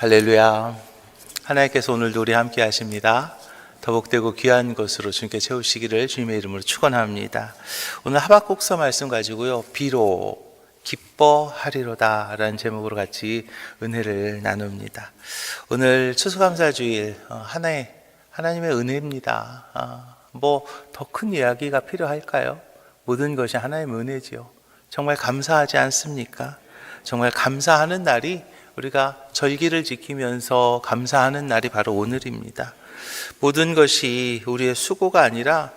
할렐루야. 하나님께서 오늘도 우리 함께 하십니다. 더복되고 귀한 것으로 주님께 채우시기를 주님의 이름으로 축원합니다. 오늘 하박국서 말씀 가지고요, 비록 기뻐하리로다 라는 제목으로 같이 은혜를 나눕니다. 오늘 추수감사주일, 하나님의 은혜입니다. 뭐 더 큰 이야기가 필요할까요? 모든 것이 하나님의 은혜지요. 정말 감사하지 않습니까? 정말 감사하는 날이, 우리가 절기를 지키면서 감사하는 날이 바로 오늘입니다. 모든 것이 우리의 수고가 아니라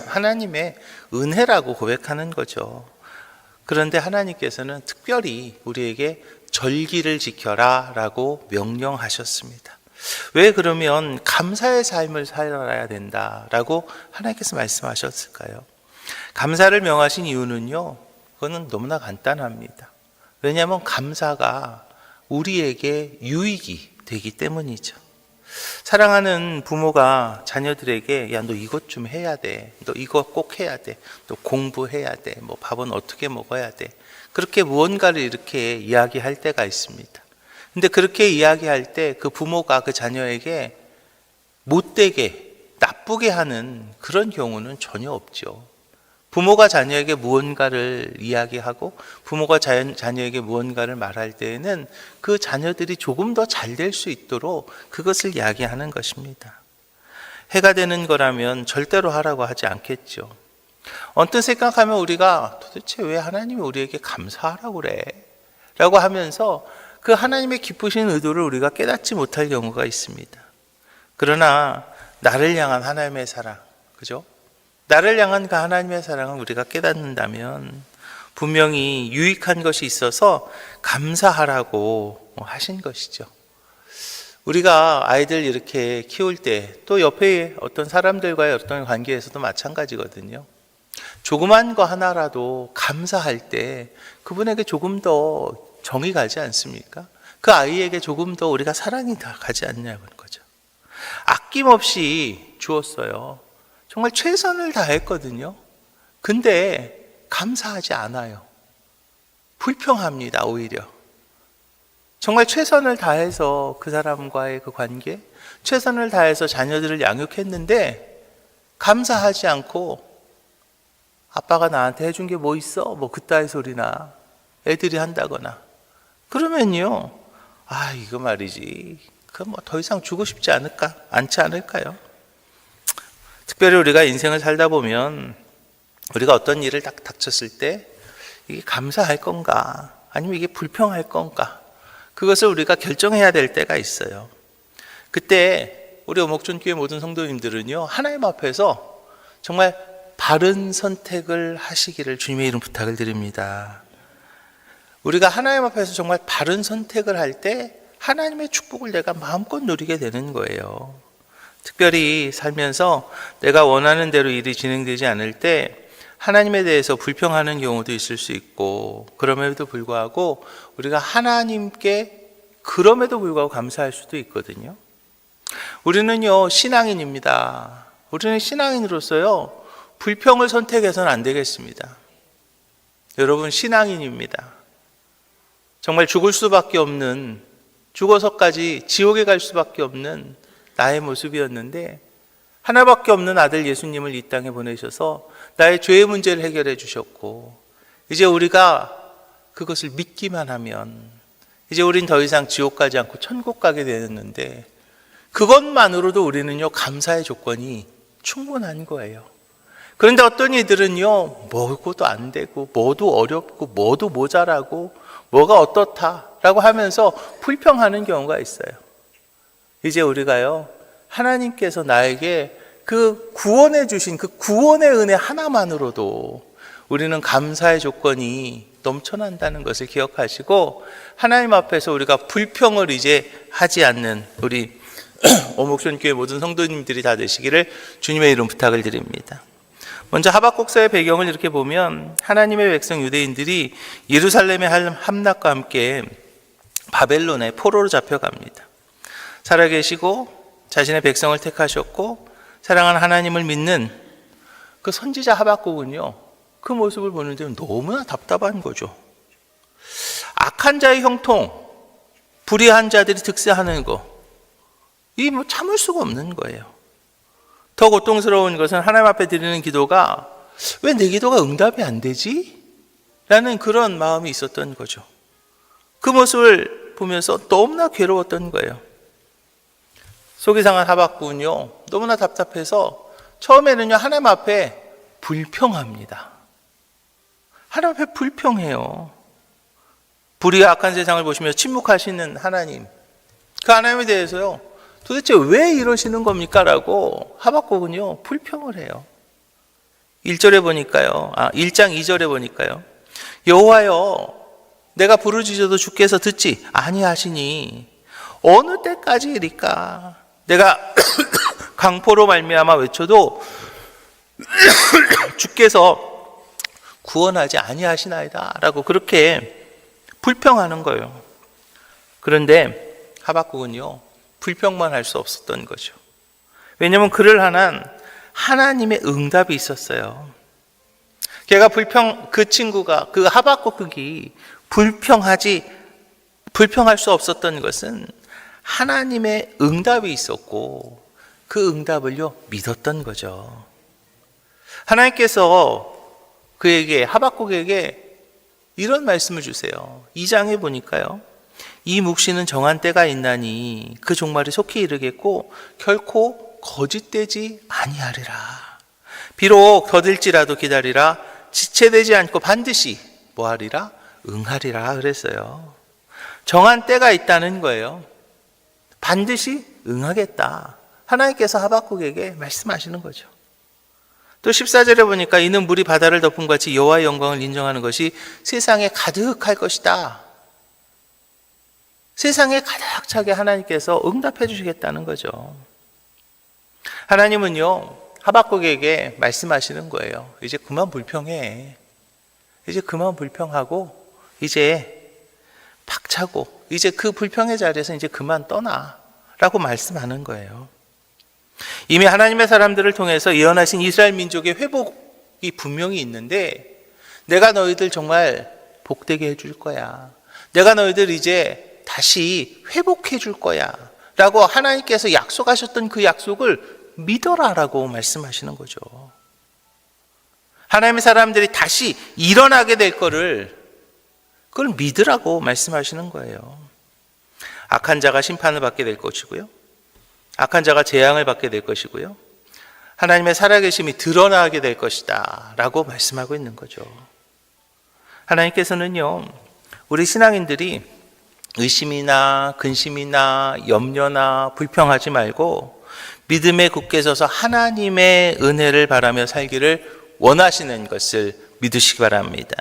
하나님의 은혜라고 고백하는 거죠. 그런데 하나님께서는 특별히 우리에게 절기를 지켜라 라고 명령하셨습니다. 왜 그러면 감사의 삶을 살아야 된다라고 하나님께서 말씀하셨을까요? 감사를 명하신 이유는요, 그거는 너무나 간단합니다. 왜냐하면 감사가 우리에게 유익이 되기 때문이죠. 사랑하는 부모가 자녀들에게 야, 너 이것 좀 해야 돼, 너 이거 꼭 해야 돼, 또 공부해야 돼, 뭐 밥은 어떻게 먹어야 돼, 그렇게 무언가를 이렇게 이야기할 때가 있습니다. 근데 그렇게 이야기할 때 그 부모가 그 자녀에게 못되게 나쁘게 하는 그런 경우는 전혀 없죠. 부모가 자녀에게 무언가를 이야기하고 부모가 자녀에게 무언가를 말할 때에는 그 자녀들이 조금 더 잘 될 수 있도록 그것을 이야기하는 것입니다. 해가 되는 거라면 절대로 하라고 하지 않겠죠. 언뜻 생각하면 우리가 도대체 왜 하나님이 우리에게 감사하라고 그래? 라고 하면서 그 하나님의 기쁘신 의도를 우리가 깨닫지 못할 경우가 있습니다. 그러나 나를 향한 하나님의 사랑, 그죠? 나를 향한 그 하나님의 사랑을 우리가 깨닫는다면 분명히 유익한 것이 있어서 감사하라고 하신 것이죠. 우리가 아이들 이렇게 키울 때 또 옆에 어떤 사람들과의 어떤 관계에서도 마찬가지거든요. 조그만 거 하나라도 감사할 때 그분에게 조금 더 정이 가지 않습니까? 그 아이에게 조금 더 우리가 사랑이 더 가지 않냐는 거죠. 아낌없이 주었어요. 정말 최선을 다했거든요. 근데 감사하지 않아요. 불평합니다, 오히려. 정말 최선을 다해서 그 사람과의 그 관계, 최선을 다해서 자녀들을 양육했는데 감사하지 않고 아빠가 나한테 해준 게 뭐 있어? 뭐 그따위 소리나 애들이 한다거나 그러면요, 이거 말이지, 그 뭐 더 이상 주고 싶지 않지 않을까요? 특별히 우리가 인생을 살다 보면 우리가 어떤 일을 딱 닥쳤을 때 이게 감사할 건가 아니면 이게 불평할 건가, 그것을 우리가 결정해야 될 때가 있어요. 그때 우리 오목존교회 모든 성도님들은요, 하나님 앞에서 정말 바른 선택을 하시기를 주님의 이름 부탁을 드립니다. 우리가 하나님 앞에서 정말 바른 선택을 할 때 하나님의 축복을 내가 마음껏 누리게 되는 거예요. 특별히 살면서 내가 원하는 대로 일이 진행되지 않을 때 하나님에 대해서 불평하는 경우도 있을 수 있고, 그럼에도 불구하고 우리가 하나님께 그럼에도 불구하고 감사할 수도 있거든요. 우리는요, 신앙인입니다. 우리는 신앙인으로서요, 불평을 선택해서는 안 되겠습니다. 여러분, 신앙인입니다. 정말 죽을 수밖에 없는, 죽어서까지 지옥에 갈 수밖에 없는 나의 모습이었는데 하나밖에 없는 아들 예수님을 이 땅에 보내셔서 나의 죄의 문제를 해결해 주셨고, 이제 우리가 그것을 믿기만 하면 이제 우린 더 이상 지옥 가지 않고 천국 가게 되었는데, 그것만으로도 우리는요, 감사의 조건이 충분한 거예요. 그런데 어떤 이들은요, 뭐고도 안 되고 뭐도 어렵고 뭐도 모자라고 뭐가 어떻다라고 하면서 불평하는 경우가 있어요. 이제 우리가요, 하나님께서 나에게 그 구원해 주신 그 구원의 은혜 하나만으로도 우리는 감사의 조건이 넘쳐난다는 것을 기억하시고, 하나님 앞에서 우리가 불평을 이제 하지 않는 우리 오목존교회 모든 성도님들이 다 되시기를 주님의 이름 부탁을 드립니다. 먼저 하박국서의 배경을 이렇게 보면, 하나님의 백성 유대인들이 예루살렘의 함락과 함께 바벨론의 포로로 잡혀갑니다. 살아계시고 자신의 백성을 택하셨고 사랑하는 하나님을 믿는 그 선지자 하박국은요, 그 모습을 보는데 너무나 답답한 거죠. 악한 자의 형통, 불의한 자들이 득세하는 거, 이 뭐 참을 수가 없는 거예요. 더 고통스러운 것은 하나님 앞에 드리는 기도가 왜 내 기도가 응답이 안 되지? 라는 그런 마음이 있었던 거죠. 그 모습을 보면서 너무나 괴로웠던 거예요. 속이 상한 하박국은요, 너무나 답답해서 처음에는요, 하나님 앞에 불평합니다. 하나님 앞에 불평해요. 불의와 악한 세상을 보시며 침묵하시는 하나님, 그 하나님에 대해서요, 도대체 왜 이러시는 겁니까? 라고 하박국은요, 불평을 해요. 1절에 보니까요, 1장 2절에 보니까요, 여호와여, 내가 부르짖어도 주께서 듣지 아니하시니 어느 때까지일까? 내가 강포로 말미암아 외쳐도 주께서 구원하지 아니하시나이다 라고 그렇게 불평하는 거예요. 그런데 하박국은요, 불평만 할 수 없었던 거죠. 왜냐하면 그를 향한 하나님의 응답이 있었어요. 걔가 그 친구가, 그 하박국이 불평할 수 없었던 것은 하나님의 응답이 있었고, 그 응답을요, 믿었던 거죠. 하나님께서 하박국에게 이런 말씀을 주세요. 2장에 보니까요, 이 묵시는 정한 때가 있나니 그 종말이 속히 이르겠고 결코 거짓되지 아니하리라. 비록 더딜지라도 기다리라. 지체되지 않고 반드시 뭐하리라? 응하리라 그랬어요. 정한 때가 있다는 거예요. 반드시 응하겠다. 하나님께서 하박국에게 말씀하시는 거죠. 또 14절에 보니까 이는 물이 바다를 덮은 같이 여호와의 영광을 인정하는 것이 세상에 가득할 것이다. 세상에 가득 차게 하나님께서 응답해 주시겠다는 거죠. 하나님은요, 하박국에게 말씀하시는 거예요. 이제 그만 불평해. 이제 그만 불평하고 이제 박차고 이제 그 불평의 자리에서 이제 그만 떠나 라고 말씀하는 거예요. 이미 하나님의 사람들을 통해서 예언하신 이스라엘 민족의 회복이 분명히 있는데, 내가 너희들 정말 복되게 해줄 거야. 내가 너희들 이제 다시 회복해 줄 거야. 라고 하나님께서 약속하셨던 그 약속을 믿어라 라고 말씀하시는 거죠. 하나님의 사람들이 다시 일어나게 될 거를, 그걸 믿으라고 말씀하시는 거예요. 악한 자가 심판을 받게 될 것이고요. 악한 자가 재앙을 받게 될 것이고요. 하나님의 살아계심이 드러나게 될 것이다 라고 말씀하고 있는 거죠. 하나님께서는요, 우리 신앙인들이 의심이나 근심이나 염려나 불평하지 말고 믿음에 굳게 서서 하나님의 은혜를 바라며 살기를 원하시는 것을 믿으시기 바랍니다.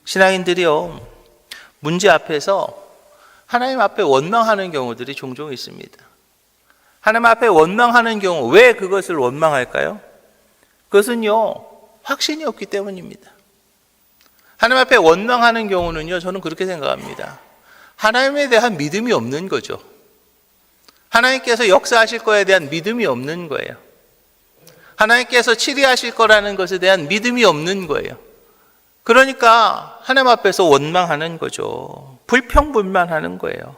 신앙인들이요, 문제 앞에서 하나님 앞에 원망하는 경우들이 종종 있습니다. 하나님 앞에 원망하는 경우, 왜 그것을 원망할까요? 그것은요, 확신이 없기 때문입니다. 하나님 앞에 원망하는 경우는요, 저는 그렇게 생각합니다. 하나님에 대한 믿음이 없는 거죠. 하나님께서 역사하실 거에 대한 믿음이 없는 거예요. 하나님께서 치리하실 거라는 것에 대한 믿음이 없는 거예요. 그러니까 하나님 앞에서 원망하는 거죠. 불평불만하는 거예요.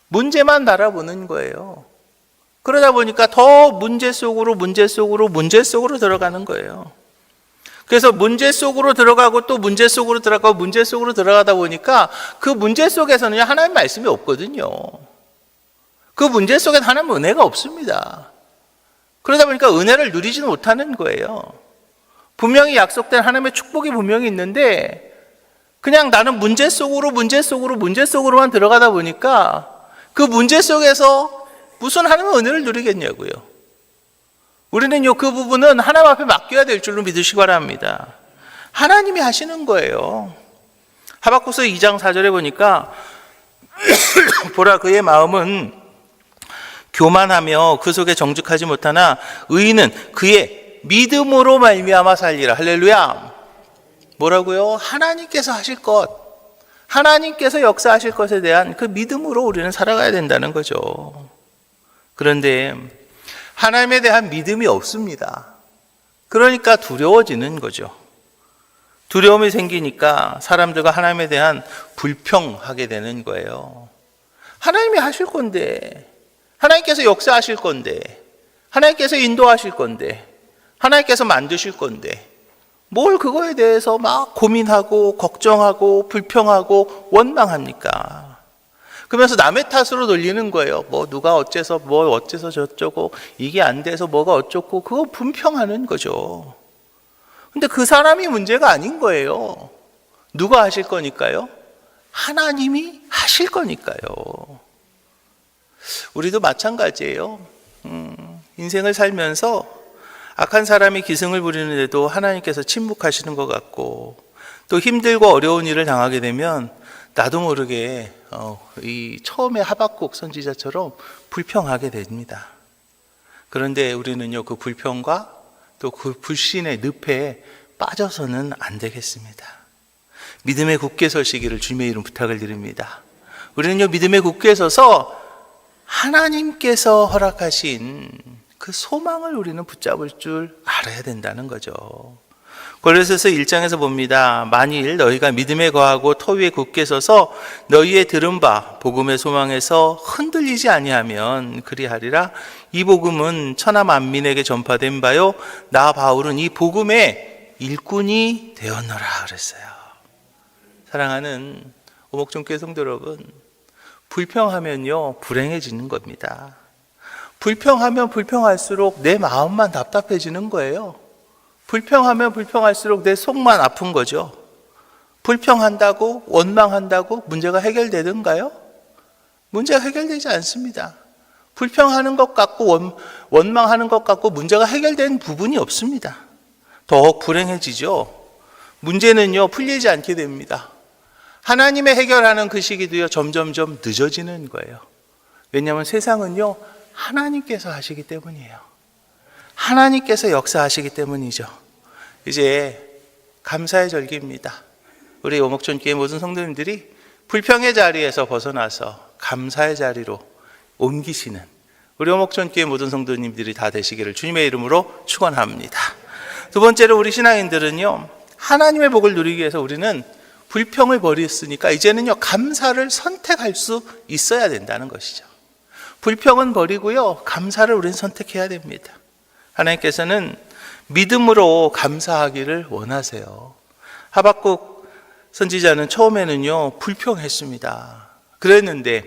문제만 바라보는 거예요. 그러다 보니까 더 문제 속으로 들어가는 거예요. 그래서 문제 속으로 들어가고 또 문제 속으로 들어가고 문제 속으로 들어가다 보니까 그 문제 속에서는 하나님 말씀이 없거든요. 그 문제 속에는 하나님 은혜가 없습니다. 그러다 보니까 은혜를 누리지는 못하는 거예요. 분명히 약속된 하나님의 축복이 분명히 있는데 그냥 나는 문제 속으로만 들어가다 보니까 그 문제 속에서 무슨 하나님의 은혜를 누리겠냐고요. 우리는요, 그 부분은 하나님 앞에 맡겨야 될 줄로 믿으시기 바랍니다. 하나님이 하시는 거예요. 하박국서 2장 4절에 보니까 보라, 그의 마음은 교만하며 그 속에 정직하지 못하나 의인은 그의 믿음으로 말미암아 살리라. 할렐루야. 뭐라고요? 하나님께서 하실 것, 하나님께서 역사하실 것에 대한 그 믿음으로 우리는 살아가야 된다는 거죠. 그런데 하나님에 대한 믿음이 없습니다. 그러니까 두려워지는 거죠. 두려움이 생기니까 사람들과 하나님에 대한 불평하게 되는 거예요. 하나님이 하실 건데, 하나님께서 역사하실 건데, 하나님께서 인도하실 건데, 하나님께서 만드실 건데, 뭘 그거에 대해서 막 고민하고 걱정하고 불평하고 원망합니까? 그러면서 남의 탓으로 돌리는 거예요. 뭐 누가 어째서 뭐 어째서 저쩌고, 이게 안 돼서 뭐가 어쩌고, 그거 분평하는 거죠. 근데 그 사람이 문제가 아닌 거예요. 누가 하실 거니까요? 하나님이 하실 거니까요. 우리도 마찬가지예요. 인생을 살면서 악한 사람이 기승을 부리는데도 하나님께서 침묵하시는 것 같고, 또 힘들고 어려운 일을 당하게 되면 나도 모르게 이 처음에 하박국 선지자처럼 불평하게 됩니다. 그런데 우리는요, 그 불평과 또 그 불신의 늪에 빠져서는 안 되겠습니다. 믿음에 굳게 서시기를 주님의 이름 부탁을 드립니다. 우리는요, 믿음에 굳게 서서 하나님께서 허락하신 그 소망을 우리는 붙잡을 줄 알아야 된다는 거죠. 고린도서 1장에서 봅니다. 만일 너희가 믿음에 거하고 터 위에 굳게 서서 너희의 들은 바 복음의 소망에서 흔들리지 아니하면 그리하리라. 이 복음은 천하 만민에게 전파된 바요 나 바울은 이 복음의 일꾼이 되었노라 그랬어요. 사랑하는 오목종교회 성도 여러분, 불평하면요 불행해지는 겁니다. 불평하면 불평할수록 내 마음만 답답해지는 거예요. 불평하면 불평할수록 내 속만 아픈 거죠. 불평한다고 원망한다고 문제가 해결되는가요? 문제가 해결되지 않습니다. 불평하는 것 같고 원망하는 것 같고 문제가 해결된 부분이 없습니다. 더욱 불행해지죠. 문제는요 풀리지 않게 됩니다. 하나님의 해결하는 그 시기도요 점점점 늦어지는 거예요. 왜냐하면 세상은요 하나님께서 하시기 때문이에요. 하나님께서 역사하시기 때문이죠. 이제 감사의 절기입니다. 우리 오목전교회 모든 성도님들이 불평의 자리에서 벗어나서 감사의 자리로 옮기시는 우리 오목전교회 모든 성도님들이 다 되시기를 주님의 이름으로 축원합니다. 두 번째로 우리 신앙인들은요 하나님의 복을 누리기 위해서 우리는 불평을 버렸으니까 이제는요 감사를 선택할 수 있어야 된다는 것이죠. 불평은 버리고요 감사를 우리는 선택해야 됩니다. 하나님께서는 믿음으로 감사하기를 원하세요. 하박국 선지자는 처음에는요 불평했습니다. 그랬는데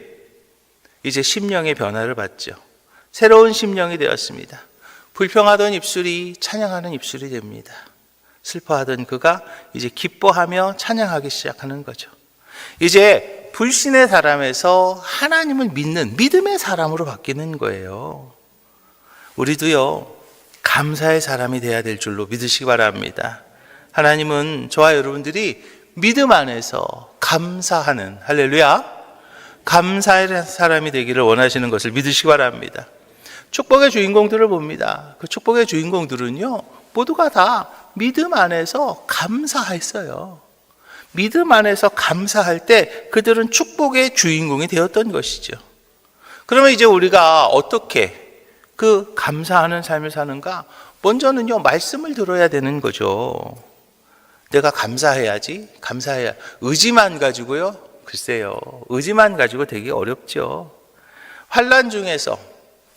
이제 심령의 변화를 받죠. 새로운 심령이 되었습니다. 불평하던 입술이 찬양하는 입술이 됩니다. 슬퍼하던 그가 이제 기뻐하며 찬양하기 시작하는 거죠. 이제 불신의 사람에서 하나님을 믿는 믿음의 사람으로 바뀌는 거예요. 우리도요 감사의 사람이 돼야 될 줄로 믿으시기 바랍니다. 하나님은 저와 여러분들이 믿음 안에서 감사하는 할렐루야 감사의 사람이 되기를 원하시는 것을 믿으시기 바랍니다. 축복의 주인공들을 봅니다. 그 축복의 주인공들은요 모두가 다 믿음 안에서 감사했어요. 믿음 안에서 감사할 때 그들은 축복의 주인공이 되었던 것이죠. 그러면 이제 우리가 어떻게 그 감사하는 삶을 사는가? 먼저는요 말씀을 들어야 되는 거죠. 내가 감사해야지. 감사해야. 의지만 가지고요. 글쎄요. 의지만 가지고 되게 어렵죠. 환난 중에서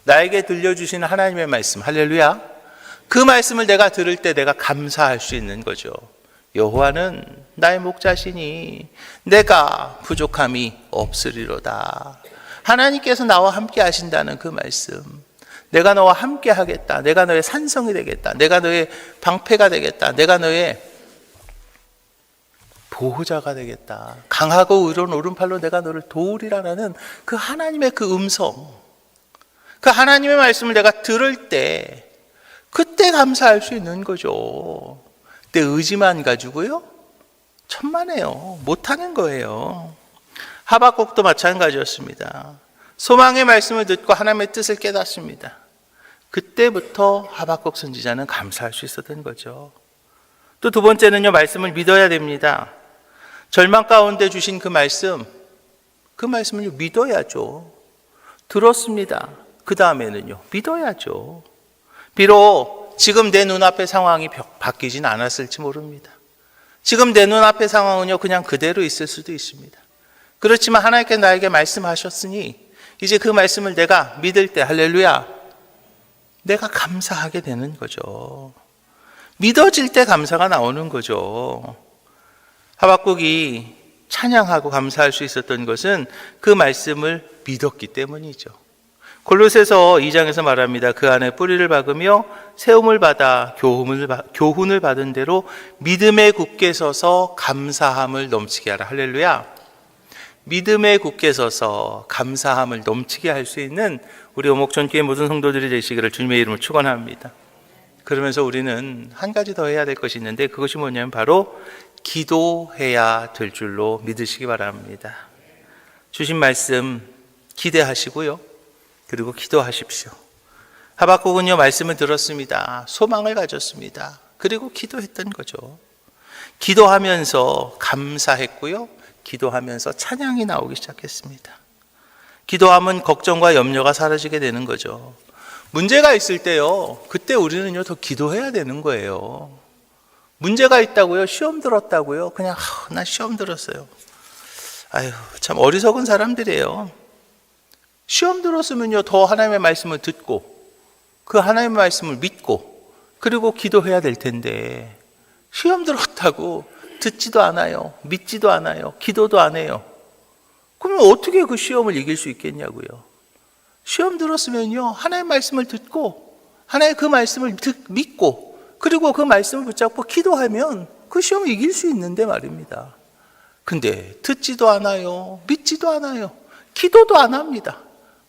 나에게 들려주시는 하나님의 말씀 할렐루야. 그 말씀을 내가 들을 때 내가 감사할 수 있는 거죠. 여호와는 나의 목자시니 내가 부족함이 없으리로다. 하나님께서 나와 함께 하신다는 그 말씀. 내가 너와 함께 하겠다. 내가 너의 산성이 되겠다. 내가 너의 방패가 되겠다. 내가 너의 보호자가 되겠다. 강하고 의로운 오른팔로 내가 너를 도우리라는 그 하나님의 그 음성, 그 하나님의 말씀을 내가 들을 때 그때 감사할 수 있는 거죠. 내 의지만 가지고요 천만에요. 못하는 거예요. 하박국도 마찬가지였습니다. 소망의 말씀을 듣고 하나님의 뜻을 깨닫습니다. 그때부터 하박국 선지자는 감사할 수 있었던 거죠. 또 두 번째는요 말씀을 믿어야 됩니다. 절망 가운데 주신 그 말씀을 믿어야죠. 들었습니다. 그 다음에는요 믿어야죠. 비록 지금 내 눈앞의 상황이 바뀌진 않았을지 모릅니다. 지금 내 눈앞의 상황은요 그냥 그대로 있을 수도 있습니다. 그렇지만 하나님께서 나에게 말씀하셨으니 이제 그 말씀을 내가 믿을 때, 할렐루야, 내가 감사하게 되는 거죠. 믿어질 때 감사가 나오는 거죠. 하박국이 찬양하고 감사할 수 있었던 것은 그 말씀을 믿었기 때문이죠. 골로새서 2장에서 말합니다. 그 안에 뿌리를 박으며 세움을 받아 교훈을 받은 대로 믿음에 굳게 서서 감사함을 넘치게 하라. 할렐루야. 믿음에 굳게 서서 감사함을 넘치게 할 수 있는 우리 오목전교회 모든 성도들이 되시기를 주님의 이름으로 축원합니다. 그러면서 우리는 한 가지 더 해야 될 것이 있는데, 그것이 뭐냐면 바로 기도해야 될 줄로 믿으시기 바랍니다. 주신 말씀 기대하시고요, 그리고 기도하십시오. 하박국은요, 말씀을 들었습니다. 소망을 가졌습니다. 그리고 기도했던 거죠. 기도하면서 감사했고요, 기도하면서 찬양이 나오기 시작했습니다. 기도하면 걱정과 염려가 사라지게 되는 거죠. 문제가 있을 때요, 그때 우리는요 더 기도해야 되는 거예요. 문제가 있다고요? 시험 들었다고요? 그냥 나 시험 들었어요. 아유, 참 어리석은 사람들이에요. 시험 들었으면요 더 하나님의 말씀을 듣고 그 하나님의 말씀을 믿고 그리고 기도해야 될 텐데, 시험 들었다고 듣지도 않아요, 믿지도 않아요, 기도도 안 해요. 그러면 어떻게 그 시험을 이길 수 있겠냐고요. 시험 들었으면요 하나님의 말씀을 듣고 하나님의 그 말씀을 믿고 그리고 그 말씀을 붙잡고 기도하면 그 시험을 이길 수 있는데 말입니다. 근데 듣지도 않아요, 믿지도 않아요, 기도도 안 합니다.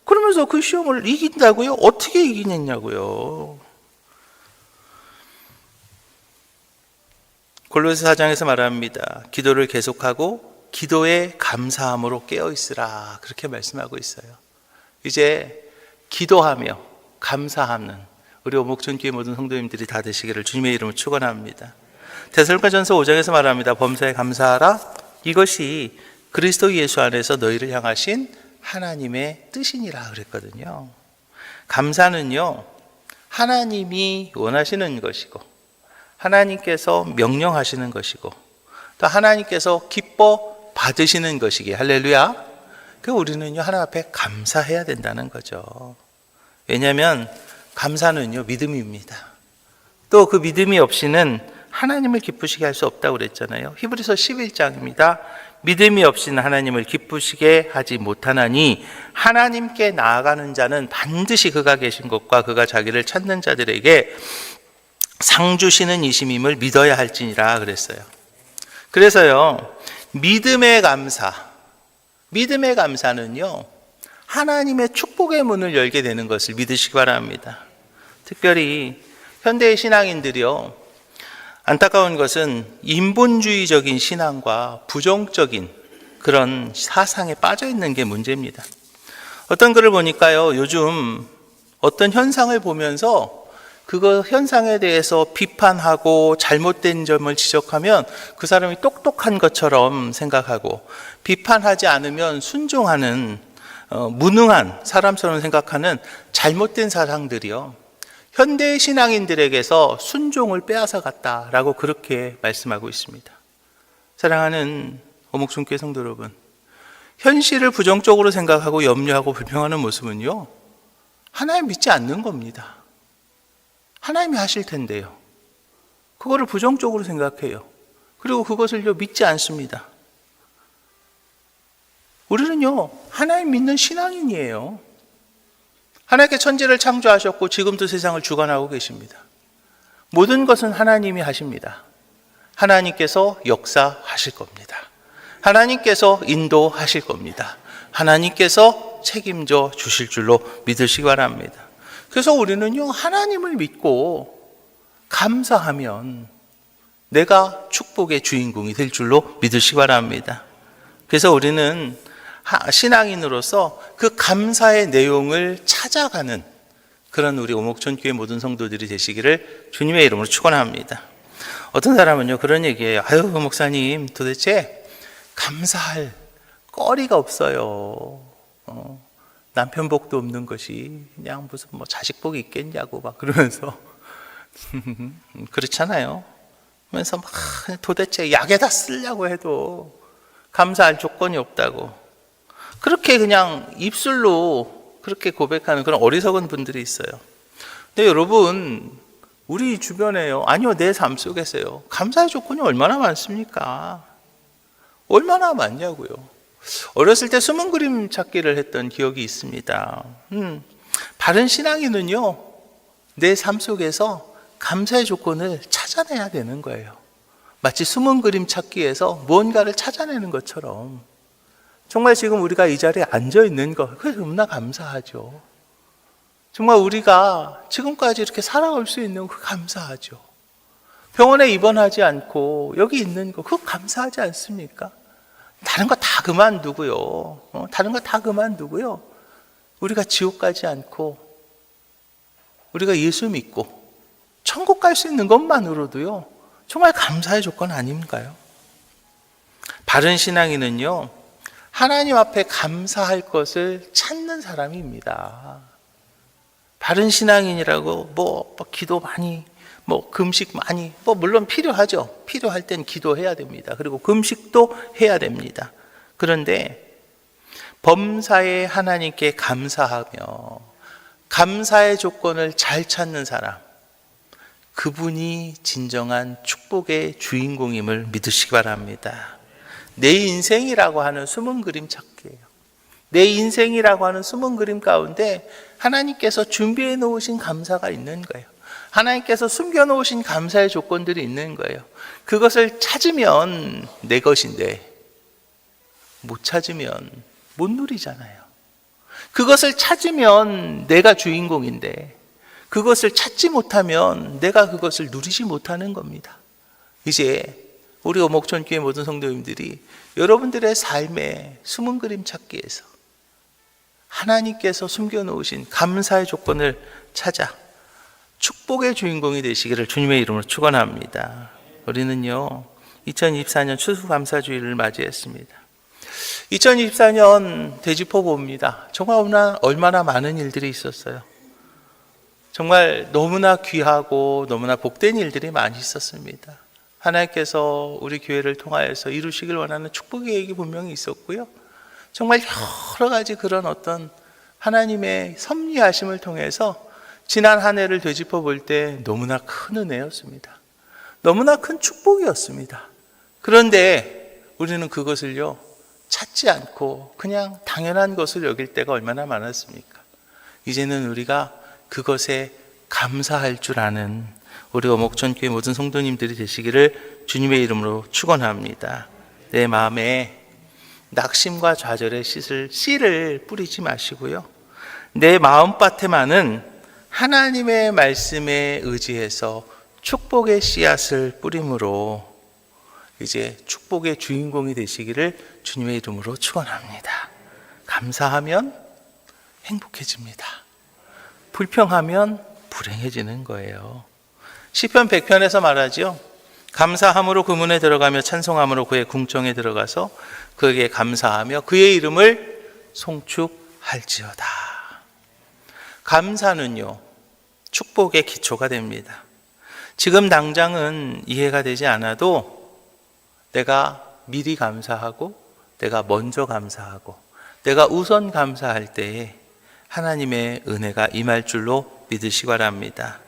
그러면서 그 시험을 이긴다고요? 어떻게 이기냐고요. 골로새 4장에서 말합니다. 기도를 계속하고 기도에 감사함으로 깨어있으라, 그렇게 말씀하고 있어요. 이제 기도하며 감사하는 우리 오목전교회 모든 성도님들이 다 되시기를 주님의 이름으로 축원합니다. 데살로니가전서 5장에서 말합니다. 범사에 감사하라, 이것이 그리스도 예수 안에서 너희를 향하신 하나님의 뜻이니라 그랬거든요. 감사는요 하나님이 원하시는 것이고 하나님께서 명령하시는 것이고 또 하나님께서 기뻐 받으시는 것이기에, 할렐루야. 그 우리는요 하나님 앞에 감사해야 된다는 거죠. 왜냐하면 감사는요 믿음입니다. 또 그 믿음이 없이는 하나님을 기쁘시게 할 수 없다고 그랬잖아요. 히브리서 11장입니다. 믿음이 없이는 하나님을 기쁘시게 하지 못하나니 하나님께 나아가는 자는 반드시 그가 계신 것과 그가 자기를 찾는 자들에게 상 주시는 이심임을 믿어야 할지니라 그랬어요. 그래서요 믿음의 감사는요 하나님의 축복의 문을 열게 되는 것을 믿으시기 바랍니다. 특별히 현대의 신앙인들이요, 안타까운 것은 인본주의적인 신앙과 부정적인 그런 사상에 빠져 있는 게 문제입니다. 어떤 글을 보니까요, 요즘 어떤 현상을 보면서 그거 현상에 대해서 비판하고 잘못된 점을 지적하면 그 사람이 똑똑한 것처럼 생각하고, 비판하지 않으면 순종하는 무능한 사람처럼 생각하는 잘못된 사상들이요, 현대 신앙인들에게서 순종을 빼앗아 갔다라고 그렇게 말씀하고 있습니다. 사랑하는 오목중교회 성도 여러분, 현실을 부정적으로 생각하고 염려하고 불평하는 모습은요 하나님 믿지 않는 겁니다. 하나님이 하실 텐데요, 그거를 부정적으로 생각해요. 그리고 그것을요 믿지 않습니다. 우리는요 하나님 믿는 신앙인이에요. 하나님께 천지를 창조하셨고 지금도 세상을 주관하고 계십니다. 모든 것은 하나님이 하십니다. 하나님께서 역사하실 겁니다. 하나님께서 인도하실 겁니다. 하나님께서 책임져 주실 줄로 믿으시기 바랍니다. 그래서 우리는요 하나님을 믿고 감사하면 내가 축복의 주인공이 될 줄로 믿으시기 바랍니다. 그래서 우리는 신앙인으로서 그 감사의 내용을 찾아가는 그런 우리 오목천교회 모든 성도들이 되시기를 주님의 이름으로 축원합니다. 어떤 사람은요 그런 얘기해요. 아유 목사님, 도대체 감사할 거리가 없어요. 남편 복도 없는 것이 그냥 무슨 자식 복이 있겠냐고 막 그러면서 그렇잖아요. 그러면서 막 도대체 약에다 쓰려고 해도 감사할 조건이 없다고. 그렇게 그냥 입술로 그렇게 고백하는 그런 어리석은 분들이 있어요. 근데 여러분, 우리 주변에요, 아니요, 내 삶 속에서요, 감사의 조건이 얼마나 많습니까? 얼마나 많냐고요. 어렸을 때 숨은 그림 찾기를 했던 기억이 있습니다. 바른 신앙인은요, 내 삶 속에서 감사의 조건을 찾아내야 되는 거예요. 마치 숨은 그림 찾기에서 무언가를 찾아내는 것처럼. 정말 지금 우리가 이 자리에 앉아 있는 것, 그래서 너무나 감사하죠. 정말 우리가 지금까지 이렇게 살아올 수 있는 거 감사하죠. 병원에 입원하지 않고 여기 있는 거, 그거 감사하지 않습니까? 다른 거 다 그만두고요. 다른 거 다 그만두고요. 우리가 지옥 가지 않고 우리가 예수 믿고 천국 갈 수 있는 것만으로도요, 정말 감사의 조건 아닌가요? 바른 신앙인은요, 하나님 앞에 감사할 것을 찾는 사람입니다. 바른 신앙인이라고 뭐 기도 많이, 금식 많이, 물론 필요하죠. 필요할 땐 기도해야 됩니다. 그리고 금식도 해야 됩니다. 그런데 범사에 하나님께 감사하며 감사의 조건을 잘 찾는 사람, 그분이 진정한 축복의 주인공임을 믿으시기 바랍니다. 내 인생이라고 하는 숨은 그림 찾기예요. 내 인생이라고 하는 숨은 그림 가운데 하나님께서 준비해 놓으신 감사가 있는 거예요. 하나님께서 숨겨 놓으신 감사의 조건들이 있는 거예요. 그것을 찾으면 내 것인데 못 찾으면 못 누리잖아요. 그것을 찾으면 내가 주인공인데 그것을 찾지 못하면 내가 그것을 누리지 못하는 겁니다. 이제 우리 오목천교회 모든 성도님들이 여러분들의 삶의 숨은 그림 찾기에서 하나님께서 숨겨놓으신 감사의 조건을 찾아 축복의 주인공이 되시기를 주님의 이름으로 축원합니다. 우리는요, 2024년 추수감사주일을 맞이했습니다. 2024년 되짚어 봅니다. 정말 얼마나 많은 일들이 있었어요. 정말 너무나 귀하고 너무나 복된 일들이 많이 있었습니다. 하나님께서 우리 교회를 통하여서 이루시길 원하는 축복의 계획이 분명히 있었고요. 정말 여러 가지 그런 어떤 하나님의 섭리하심을 통해서 지난 한 해를 되짚어 볼 때 너무나 큰 은혜였습니다. 너무나 큰 축복이었습니다. 그런데 우리는 그것을요, 찾지 않고 그냥 당연한 것을 여길 때가 얼마나 많았습니까? 이제는 우리가 그것에 감사할 줄 아는 우리 오목천교회 모든 성도님들이 되시기를 주님의 이름으로 축원합니다. 내 마음에 낙심과 좌절의 씨를 뿌리지 마시고요, 내 마음밭에만은 하나님의 말씀에 의지해서 축복의 씨앗을 뿌림으로 이제 축복의 주인공이 되시기를 주님의 이름으로 축원합니다. 감사하면 행복해집니다. 불평하면 불행해지는 거예요. 시편 100편에서 말하죠. 감사함으로 그 문에 들어가며 찬송함으로 그의 궁정에 들어가서 그에게 감사하며 그의 이름을 송축할지어다. 감사는요, 축복의 기초가 됩니다. 지금 당장은 이해가 되지 않아도 내가 미리 감사하고 내가 먼저 감사하고 내가 우선 감사할 때에 하나님의 은혜가 임할 줄로 믿으시기 바랍니다.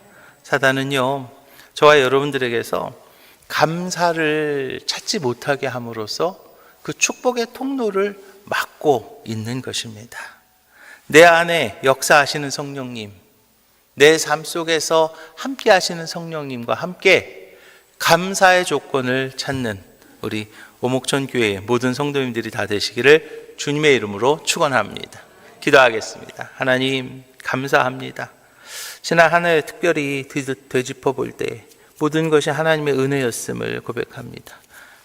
사단은요, 저와 여러분들에게서 감사를 찾지 못하게 함으로써 그 축복의 통로를 막고 있는 것입니다. 내 안에 역사하시는 성령님, 내 삶 속에서 함께 하시는 성령님과 함께 감사의 조건을 찾는 우리 오목천교회 모든 성도님들이 다 되시기를 주님의 이름으로 축원합니다. 기도하겠습니다. 하나님, 감사합니다. 지난 한 해 특별히 되짚어 볼 때 모든 것이 하나님의 은혜였음을 고백합니다.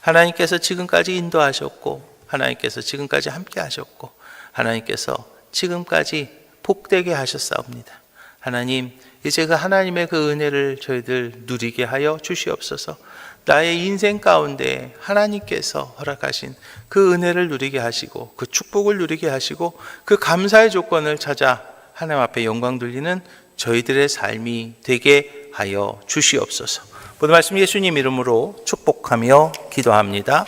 하나님께서 지금까지 인도하셨고 하나님께서 지금까지 함께 하셨고 하나님께서 지금까지 복되게 하셨사옵니다. 하나님, 이제 그 하나님의 그 은혜를 저희들 누리게 하여 주시옵소서. 나의 인생 가운데 하나님께서 허락하신 그 은혜를 누리게 하시고 그 축복을 누리게 하시고 그 감사의 조건을 찾아 하나님 앞에 영광 돌리는 저희들의 삶이 되게 하여 주시옵소서. 모든 말씀 예수님 이름으로 축복하며 기도합니다.